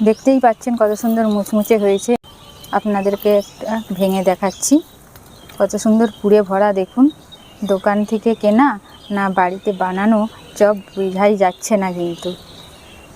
দেখতেই পাচ্ছেন কত সুন্দর মুচমুচে হয়েছে। আপনাদেরকে একটা ভেঙে দেখাচ্ছি। কত সুন্দর পুরে ভরা দেখুন। দোকান থেকে কেনা না বাড়িতে বানানো চপ বোঝাই যাচ্ছে না কিন্তু।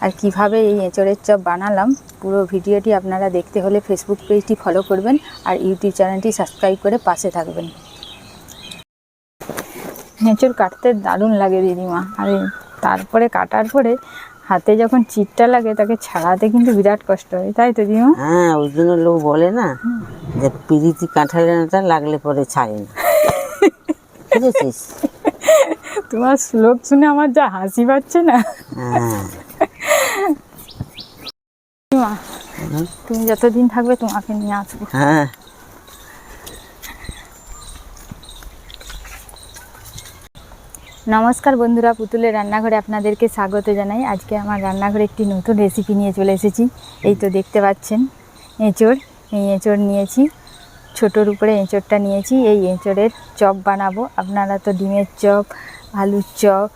আর কিভাবে এই এঁচড়ের চপ বানালাম পুরো ভিডিওটি আপনারা দেখতে হলে ফেসবুক পেজটি ফলো করবেন আর ইউটিউব চ্যানেলটি সাবস্ক্রাইব করে পাশে থাকবেন। এঁচড় কাটতে দারুণ লাগে দিদিমা। আর তারপরে কাটার পরে হাতে যখন চিটটা লাগে তাকে ছাড়াতে কিন্তু বিরাট কষ্ট হয়, তাই তো দিদিমা? হ্যাঁ, ওই জন্য লোক বলে না যে পিরিতি কাঁঠালের আটা লাগলে পরে ছাড়ে না। বুঝেছিস? তোমার শ্লোক শুনে আমার যা হাসি পাচ্ছে না। হ্যাঁ দিদিমা, তুমি যতদিন থাকবে তোমাকে নিয়ে আসবো। হ্যাঁ, নমস্কার বন্ধুরা, পুতুলের রান্নাঘরে আপনাদেরকে স্বাগত জানাই। আজকে আমার রান্নাঘরে একটি নতুন রেসিপি নিয়ে চলে এসেছি। এই তো দেখতে পাচ্ছেন এঁচড়। এই এঁচড় নিয়েছি, ছোটোর উপরে এঁচড়টা নিয়েছি। এই এঁচড়ের চপ বানাবো। আপনারা তো ডিমের চপ, আলুর চপ,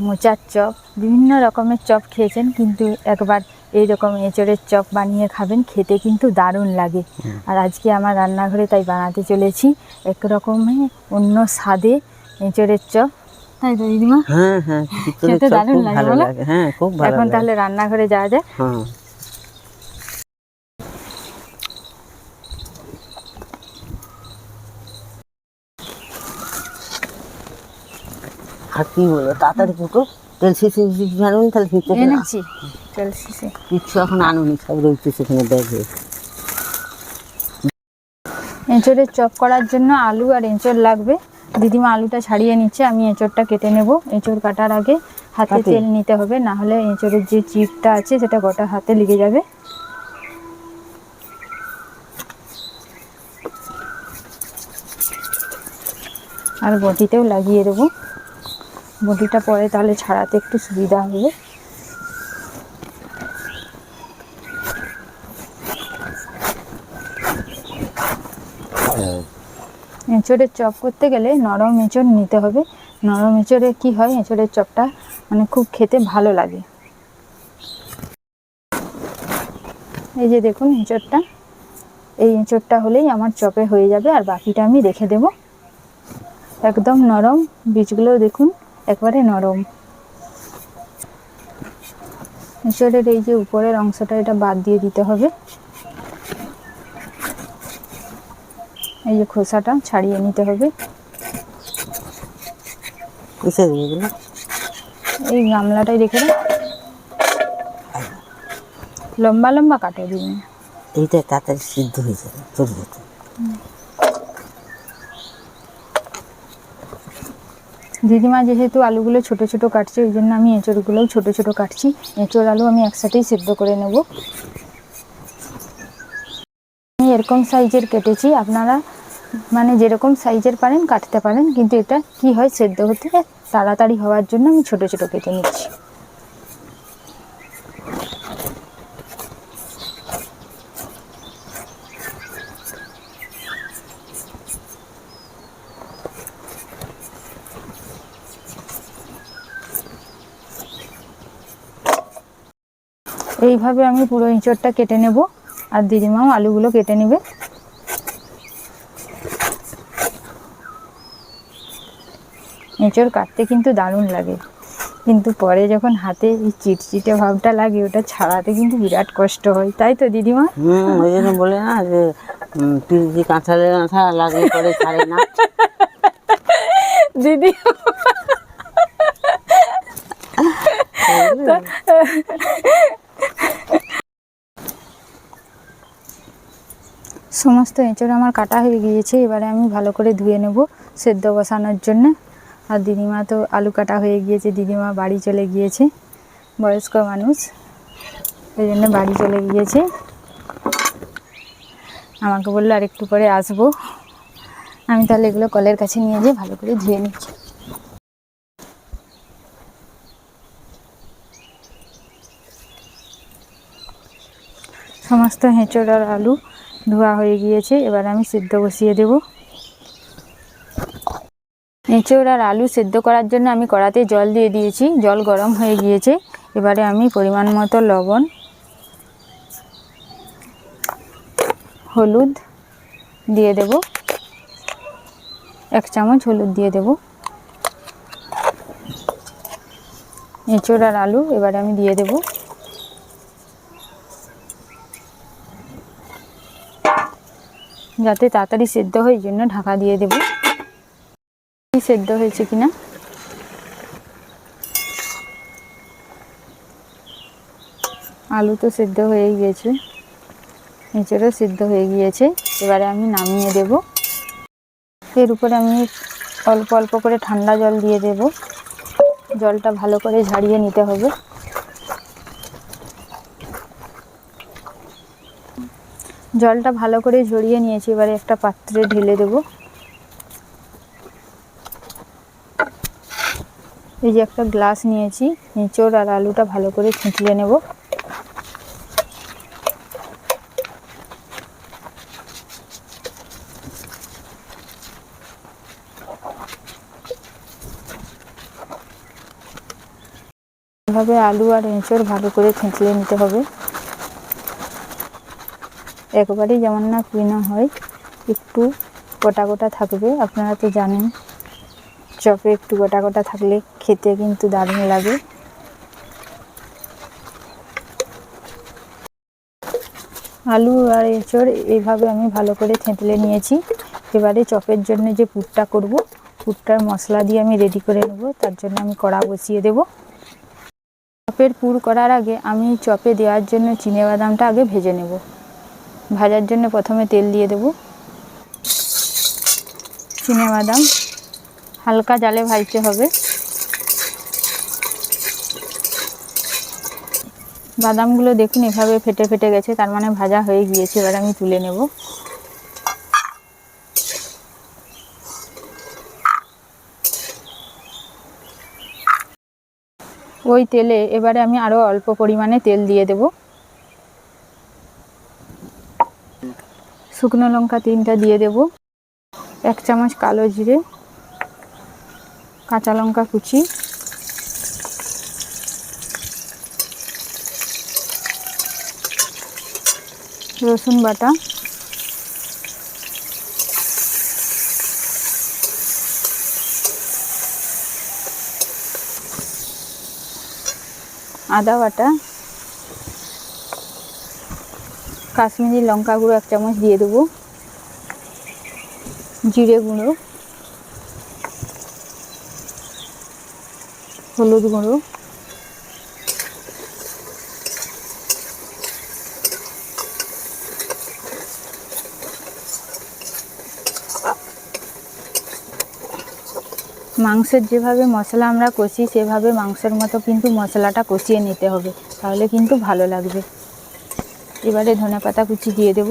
মোচার চপ, বিভিন্ন রকমের চপ খেয়েছেন, কিন্তু একবার এই রকম এঁচড়ের চপ বানিয়ে খাবেন, খেতে কিন্তু দারুণ লাগে। আর আজকে আমার রান্নাঘরে তাই বানাতে চলেছি একরকমের অন্য স্বাদে এঁচড়ের চপ, তাই তো দিদিমা? হ্যাঁ হ্যাঁ, খেতে দারুণ লাগে, ভালো বলো? লাগে। হ্যাঁ, খুব ভালো এখন লাগে। তাহলে রান্নাঘরে যাওয়া যায়। হ্যাঁ, আর কি বলো, তাড়াতাড়ি ফুটো। তেল শিশি আনুনি, তাহলে ফিরতে এনেছি তেল শিশে। কিচ্ছু এখন আনুনি, সব রয়েছে সেখানে ব্যাগে। এঁচড়ের চপ করার জন্য আলু আর এঁচড় লাগবে। দিদিমা আলুটা ছাড়িয়ে নিচ্ছে, আমি এঁচড়টা কেটে নেব। এঁচড় কাটার আগে হাতে তেল নিতে হবে, না হলে এঁচড়ের যে চিপটা আছে সেটা গোটা হাতে লেগে যাবে। আর বটিতেও লাগিয়ে দেবো। বটিটা পরে তাহলে ছাড়াতে একটু সুবিধা হবে। এঁচড়ের চপ করতে গেলে নরম এঁচড় নিতে হবে। নরম এঁচড়ে কী হয়, এঁচড়ের চপটা মানে খুব খেতে ভালো লাগে। এই যে দেখুন এঁচড়টা, এই এঁচড়টা হলেই আমার চপে হয়ে যাবে। আর বাকিটা আমি রেখে দেব। একদম নরম, বীজগুলো দেখুন একবারে নরম। এঁচড়ের এই যে উপরের অংশটা, এটা বাদ দিয়ে দিতে হবে। এই যে খোসাটা ছাড়িয়ে নিতে হবে। এই গামলাটাই রেখে দাও। লম্বা লম্বা কাটো দিন, এইটা তাড়াতাড়ি সিদ্ধ হয়ে যাবে। ছোট ছোট দিদিমা যেহেতু আলুগুলো ছোট ছোট কাটছে, ওই জন্য আমি এঁচড়গুলোও ছোট ছোট কাটছি। এঁচড় আলু আমি একসাথেই সিদ্ধ করে নেব। আমি এরকম সাইজের কেটেছি, আপনারা মানে যেরকম সাইজের পারেন কাটতে পারেন, কিন্তু এটা কি হয়, সেদ্ধ হতে তাড়াতাড়ি হওয়ার জন্য আমি ছোট ছোট কেটে নিচ্ছি। এইভাবে আমি পুরো এঁচড়টা কেটে নেব, আর দিদিমাও আলুগুলো কেটে নেবে। এঁচড় কাটতে কিন্তু দারুণ লাগে, কিন্তু পরে যখন হাতে এই চিটচিটে ভাবটা লাগে, ওটা ছাড়াতে কিন্তু বিরাট কষ্ট হয়, তাই তো দিদিমা? ওই জন্য বলে না যে পিরিতি কাঁঠালের আঠা লাগলে পরে ছাড়ে না। দিদি সমস্ত এঁচড় আমার কাটা হয়ে গিয়েছে। এবারে আমি ভালো করে ধুয়ে নেব সেদ্ধ বসানোর জন্য। আর দিদিমা তো আলু কাটা হয়ে গিয়েছে, দিদিমা বাড়ি চলে গিয়েছে, বয়স্ক মানুষ, এই জন্য বাড়ি চলে গিয়েছে। আমাকে বললো আর একটু পরে আসবো। আমি তাহলে এগুলো কলের কাছে নিয়ে যেয়ে ভালো করে ধুয়ে নিচ্ছি। সমস্ত এঁচড় আর আলু ধোয়া হয়ে গিয়েছে, এবার আমি সিদ্ধ বসিয়ে দেব। এঁচড় আর আলু সিদ্ধ করার জন্য আমি কড়াতে জল দিয়ে দিয়েছি, জল গরম হয়ে গিয়েছে। এবারে আমি পরিমাণ মতো লবণ হলুদ দিয়ে দেব, 1 চামচ হলুদ দিয়ে দেব। এঁচোড় আর আলু এবারে আমি দিয়ে দেব। যাতে তাড়াতাড়ি সেদ্ধ হয় এই জন্য ঢাকা দিয়ে দেব। সেদ্ধ হয়েছে কিনা আলু তো সেদ্ধ হয়ে গিয়েছে, এঁচোড়ও সেদ্ধ হয়ে গিয়েছে। এবারে আমি নামিয়ে দেব। এর উপরে আমি অল্প অল্প করে ঠান্ডা জল দিয়ে দেব। জলটা ভালো করে ঝারিয়ে নিতে হবে। জলটা ভালো করে ঝরিয়ে নিয়েছি, এবারে একটা পাত্রে ঢেলে দেব। এই যে একটা গ্লাস নিয়েছি, এঁচোড় আর আলুটা ভালো করে ছেঁচলে নেব। এভাবে আলু আর এঁচোড় ভালো করে ছেঁচলে নিতে হবে। একবারেই যেমন না কুইনা হয়, একটু গোটা গোটা থাকবে। আপনারা তো জানেন চপে একটু গোটা গোটা থাকলে খেতে কিন্তু দারুণ লাগে। আলু আর এঁচোড় এইভাবে আমি ভালো করে থেঁতলে নিয়েছি। এবারে চপের জন্য যে পুরটা করব, পুরটার মশলা দিয়ে আমি রেডি করে নেব। তার জন্য আমি কড়া বসিয়ে দেব। চপের পুর করার আগে আমি চপে দেওয়ার জন্য চিনেবাদামটা আগে ভেজে নেব। ভাজার জন্য প্রথমে তেল দিয়ে দেব। চিনেবাদাম হালকা জালে ভাজতে হবে। বাদামগুলো দেখুন এভাবে ফেটে ফেটে গেছে, তার মানে ভাজা হয়ে গিয়েছে। এবার আমি তুলে নেব। ওই তেলে এবারে আমি আরও অল্প পরিমাণে তেল দিয়ে দেব। শুকনো লঙ্কা 3টা দিয়ে দেব, 1 চামচ কালো জিরে, কাঁচা লঙ্কা কুচি, রসুন বাটা, আদা বাটা, কাশ্মীরি লঙ্কা গুঁড়ো 1 চামচ দিয়ে দেবো, জিরে গুঁড়ো, হলুদ গুঁড়ো, মাংসের যেভাবে মশলা আমরা কষি সেভাবে মাংসের মতো কিন্তু মশলাটা কষিয়ে নিতে হবে, তাহলে কিন্তু ভালো লাগবে। এবারে ধনেপাতা কুচি দিয়ে দেব।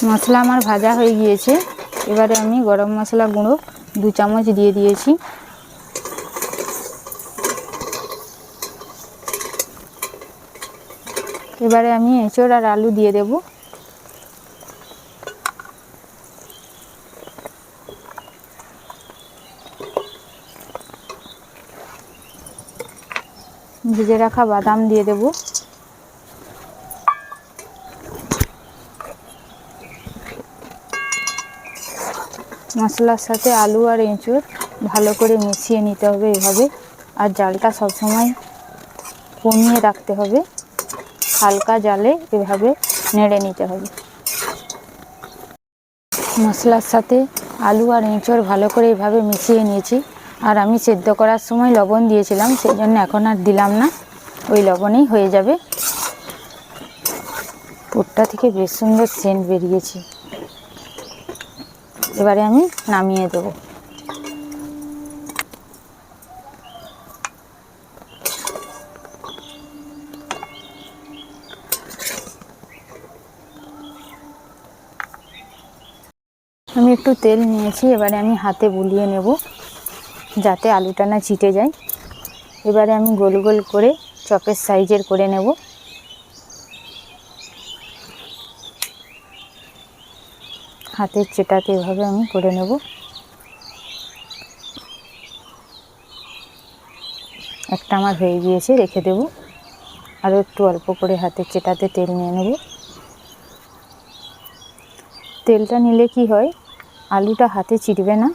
মশলা আমার ভাজা হয়ে গিয়েছে। এবারে আমি গরম মশলা গুঁড়ো 2 চামচ দিয়ে দিয়েছি। এবারে আমি এঁচোড় আর আলু দিয়ে দেব। ভিজে রাখা বাদাম দিয়ে দেব। মশলার সাথে আলু আর এঁচোড় ভালো করে মিশিয়ে নিতে হবে এভাবে। আর জালটা সবসময় কমিয়ে রাখতে হবে, হালকা জালে এভাবে নেড়ে নিতে হবে। মশলার সাথে আলু আর এঁচোড় ভালো করে এভাবে মিশিয়ে নিয়েছি। আর আমি সেদ্ধ করার সময় লবণ দিয়েছিলাম, সেই জন্য এখন আর দিলাম না, ওই লবণেই হয়ে যাবে। পুরটা থেকে বেশ সুন্দর সেন্ট বেরিয়েছে। এবারে আমি নামিয়ে দেবো। আমি একটু তেল নিয়েছি, এবারে আমি হাতে বুলিয়ে নেব যাতে আলুটা না ছিটে যায়। এবারে আমি গোল গোল করে চপের সাইজের করে নেব। হাতের চেটাতে এভাবে আমি করে নেব। একটা আমার হয়ে গিয়েছে, রেখে দেব। আরও একটু অল্প করে হাতের চেটাতে তেল নিয়ে নেব। তেলটা নিলে কি হয়, আলুটা হাতে চিটবে না,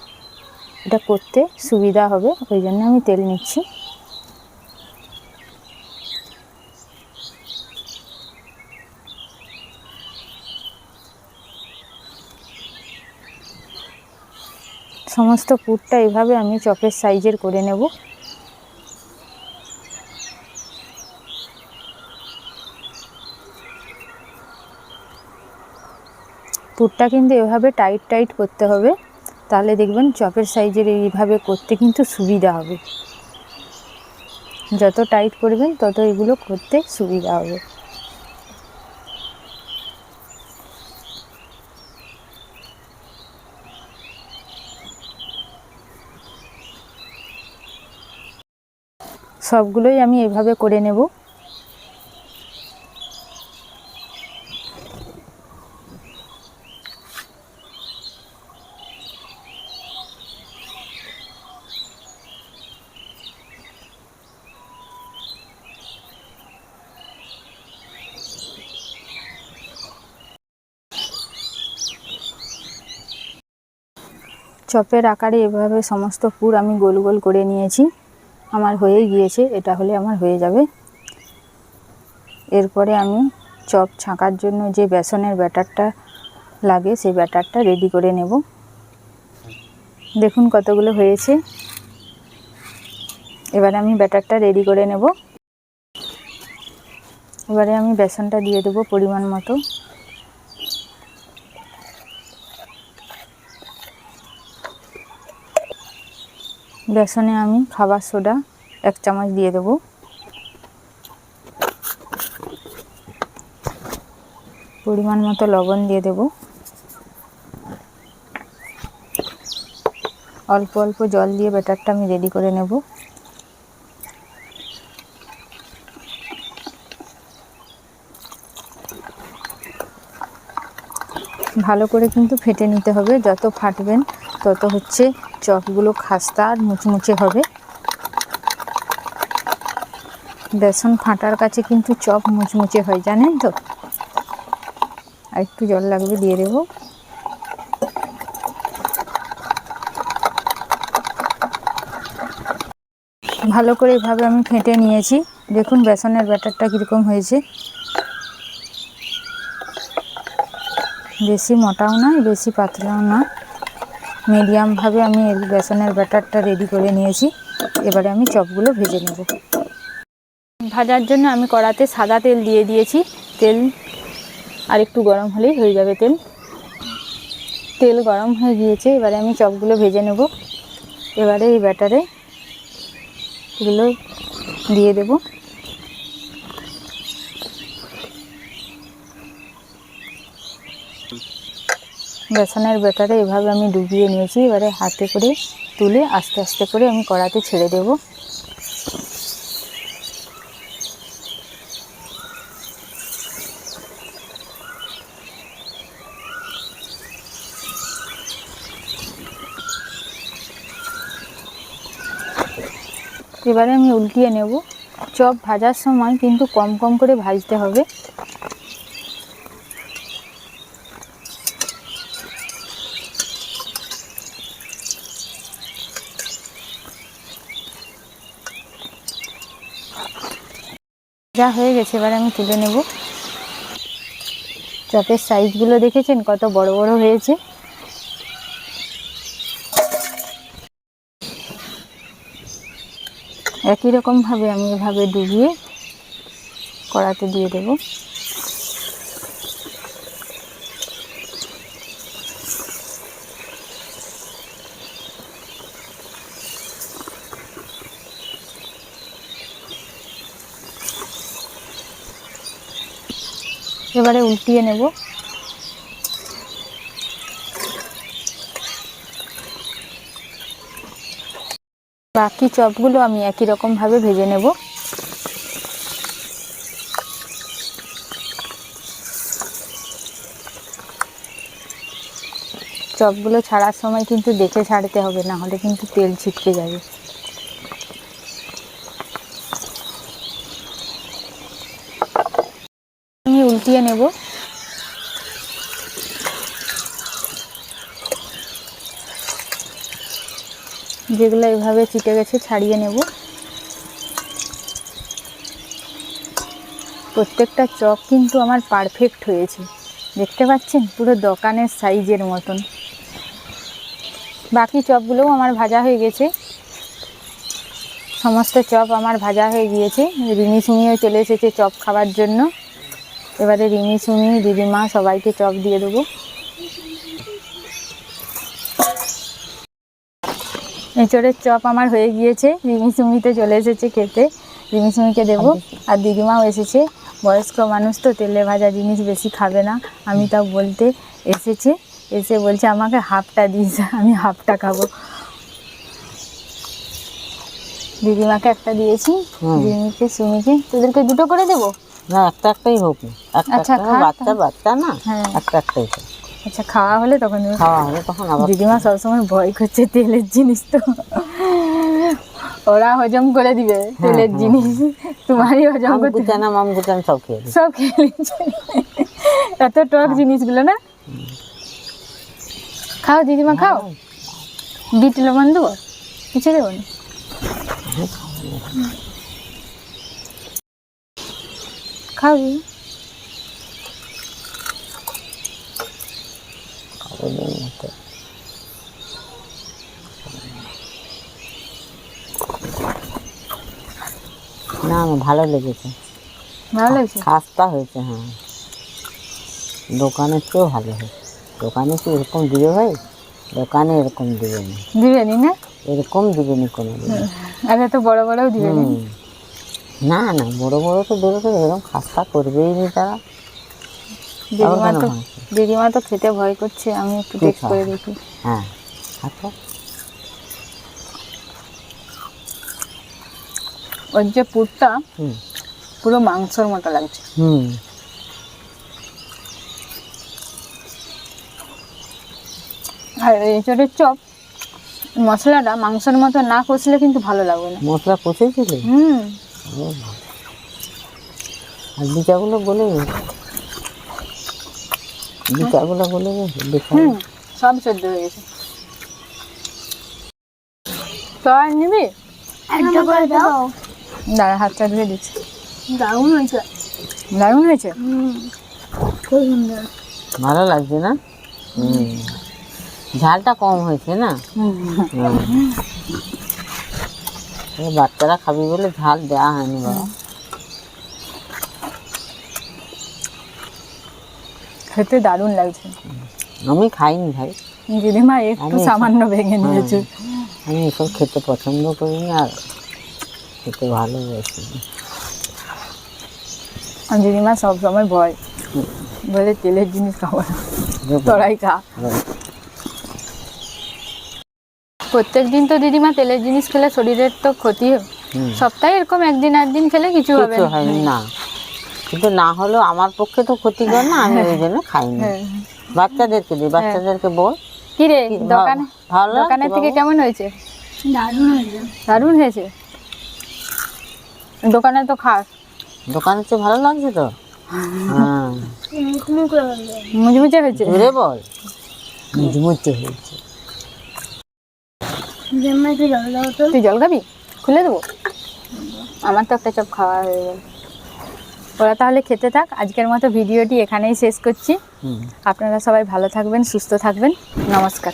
এটা করতে সুবিধা হবে, ওই জন্য আমি তেল নিচ্ছি। সমস্ত পুরটা এভাবে আমি চপের সাইজের করে নেব। পুরটা কিন্তু এভাবে টাইট টাইট করতে হবে, তাহলে দেখবেন চপের সাইজের এইভাবে করতে কিন্তু সুবিধা হবে। যত টাইট করবেন তত এগুলো করতে সুবিধা হবে। সবগুলোই আমি এভাবে করে নেব। চপের আকারে এভাবে সমস্ত পুর আমি গোল গোল করে নিয়েছি। আমার হয়ে গিয়েছে, এটা হলে আমার হয়ে যাবে। এরপরে আমি চপ ছাঁকার জন্য যে বেসনের ব্যাটারটা লাগে সেই ব্যাটারটা রেডি করে নেব। দেখুন কতগুলো হয়েছে। এবারে আমি ব্যাটারটা রেডি করে নেব। এবারে আমি বেসনটা দিয়ে দেবো পরিমাণ মতো। বেসনে আমি খাবার সোডা 1 চামচ দিয়ে দেবো। পরিমাণ মতো লবণ দিয়ে দেব। অল্প অল্প জল দিয়ে ব্যাটারটা আমি রেডি করে নেব। ভালো করে কিন্তু ফেটে নিতে হবে, যত ফাটবেন তত হচ্ছে চপগুলো খাস্তা আর মুচমুচে হবে। বেসন ফাটার কাছে কিন্তু চপ মুচমুচে হয়, জানেন তো। আর একটু জল লাগবে, দিয়ে দেব। ভালো করে এভাবে আমি ফেটে নিয়েছি। দেখুন বেসনের ব্যাটারটা কীরকম হয়েছে। বেশি মোটাও না, বেশি পাতলাও না, মিডিয়ামভাবে আমি এই বেসনের ব্যাটারটা রেডি করে নিয়েছি। এবারে আমি চপগুলো ভেজে নেব। ভাজার জন্য আমি কড়াতে সাদা তেল দিয়ে দিয়েছি। তেল আর একটু গরম হলেই হয়ে যাবে তেল। তেল গরম হয়ে গিয়েছে, এবারে আমি চপগুলো ভেজে নেব। এবারে এই ব্যাটারে এগুলো দিয়ে দেব। বেসনের ব্যাটারে এভাবে আমি ডুবিয়ে নিয়েছি। এবারে হাতে করে তুলে আস্তে আস্তে করে আমি কড়াতে ছেড়ে দেব। এবারে আমি উল্টিয়ে নেব। চপ ভাজার সময় কিন্তু কম কম করে ভাজতে হবে। যা হয়ে গেছে, এবারে আমি তুলে নেব। চপের সাইজগুলো দেখেছেন কত বড় বড় হয়েছে। একই রকমভাবে আমি এভাবে ডুবিয়ে কড়াতে দিয়ে দেব। এবারে উল্টিয়ে নেব। বাকি চপগুলো আমি একই রকমভাবে ভেজে নেব। চপগুলো ছাড়ার সময় কিন্তু দেখে ছাড়তে হবে, না হলে কিন্তু তেল ছিটকে যাবে। উল্টিয়ে নেব। যেগুলো এভাবে চিটে গেছে ছাড়িয়ে নেব। প্রত্যেকটা চপ কিন্তু আমার পারফেক্ট হয়েছে, দেখতে পাচ্ছেন পুরো দোকানের সাইজের মতন। বাকি চপগুলোও আমার ভাজা হয়ে গেছে, সমস্ত চপ আমার ভাজা হয়ে গিয়েছে। রিমি সুমিও চলে এসেছে চপ খাওয়ার জন্য। এবারে রিমি সুমি দিদিমা সবাইকে চপ দিয়ে দেবো। এঁচড়ের চপ আমার হয়ে গিয়েছে, রিমি সুমিতে চলে এসেছে খেতে, রিমি সুমিকে দেবো। আর দিদিমাও এসেছে, বয়স্ক মানুষ তো তেলে ভাজা জিনিস বেশি খাবে না। আমি তাও বলতে এসেছে, এসে বলছে আমাকে হাফটা দিস, আমি হাফটা খাবো। দিদিমাকে একটা দিয়েছি, রিমিকে সুমিকে। তোদেরকে দুটো করে দেবো? না, একটা একটাই হোক না। আচ্ছা, বাচ্চা বাচ্চা না, হ্যাঁ একটা একটাই হোক। আচ্ছা, খাওয়া হলে তখন দেবো। খাওয়া হলে তখন আবার। দিদিমা সবসময় ভয় করছে তেলের জিনিস, তো ওরা হজম করে দিবে তেলের জিনিস, তোমারই হজম করতে। মামগুচানা সব খেয়ে সব খেয়ে নিচ্ছে, এত টক জিনিসগুলো না। খাও দিদিমা খাও, বিট লবণ দেবো, কিছু দেবো না। খাও দিদি। না, আমার ভালো লেগেছে, ভালো লাগছে, খাস্তা হয়েছে। হ্যাঁ, দোকানের চেয়েও ভালো হয়েছে। দোকানে কি এরকম দিবে ভাই? দোকানে এরকম দিবে না, দিবেনি না, এরকম দিবে না কোনো দিন। আর এত বড় বড়ও দিবেনি। না না, বড় বড় তো দেবে, তো এরকম খাস্তা করবেই নি তারা। দিদিমা তো খেতে ভয় করছে, আমি একটু টেস্ট করে দেখি। হ্যাঁ, আচ্ছা। ওর যে পুরটা পুরো মাংসর মতো লাগছে। আর এঁচড়ের চপ মশলাটা মাংসের মতো না কষলে কিন্তু ভালো লাগবে না। মশলা কষেছিলে? আর বিচাগুলো বলে সব সেদ্ধ হয়ে গেছে। তো আর নিবি? একটা করে দাও। দাঁড়া, হাতটা ধুয়ে দিচ্ছি। দারুণ হয়েছে। দারুণ হয়েছে, খুব সুন্দর। ভালো লাগছে না? ঝালটা কম হয়েছে না? বাচ্চারা খাবি বলে ঝাল দেওয়া হয়নি বাবা। খেতে দারুণ লাগছে। আমি খাইনি ভাই, দিদিমা একটু সামান্য ভেঙে নিয়েছে। আমি এসব খেতে পছন্দ করি না, আর খেতে ভালোবাসি। দিদিমা সবসময় ভয় বলে তেলের জিনিস খাবো না, তোরাই খা। প্রত্যেক দিন তো দিদিমা তেলের জিনিস খেলে শরীরের তো ক্ষতি হয়। সপ্তাহে এরকম একদিন একদিন খেলে কিছু হবে না, কিন্তু না হলেও আমার পক্ষে তো ক্ষতিকর না, আমি ওই জন্য খাইনি। বাচ্চাদেরকে দিই, বাচ্চাদেরকে বল। কি রে, দোকানের থেকে কেমন হয়েছে? দারুণ হয়েছে। দারুণ হয়েছে, দোকানে তো খাস। দোকানের চেয়ে ভালো লাগছে তো। হ্যাঁ, মুচমুচে হয়েছে। ঘুরে বল, মুচমুচে হয়েছে। তুই জল খাবি? খুলে দেবো? আমার তো একটা চপ খাওয়া হয়ে গেল। ওরা তাহলে খেতে থাক। আজকের মতো ভিডিওটি এখানেই শেষ করছি। আপনারা সবাই ভালো থাকবেন, সুস্থ থাকবেন। নমস্কার।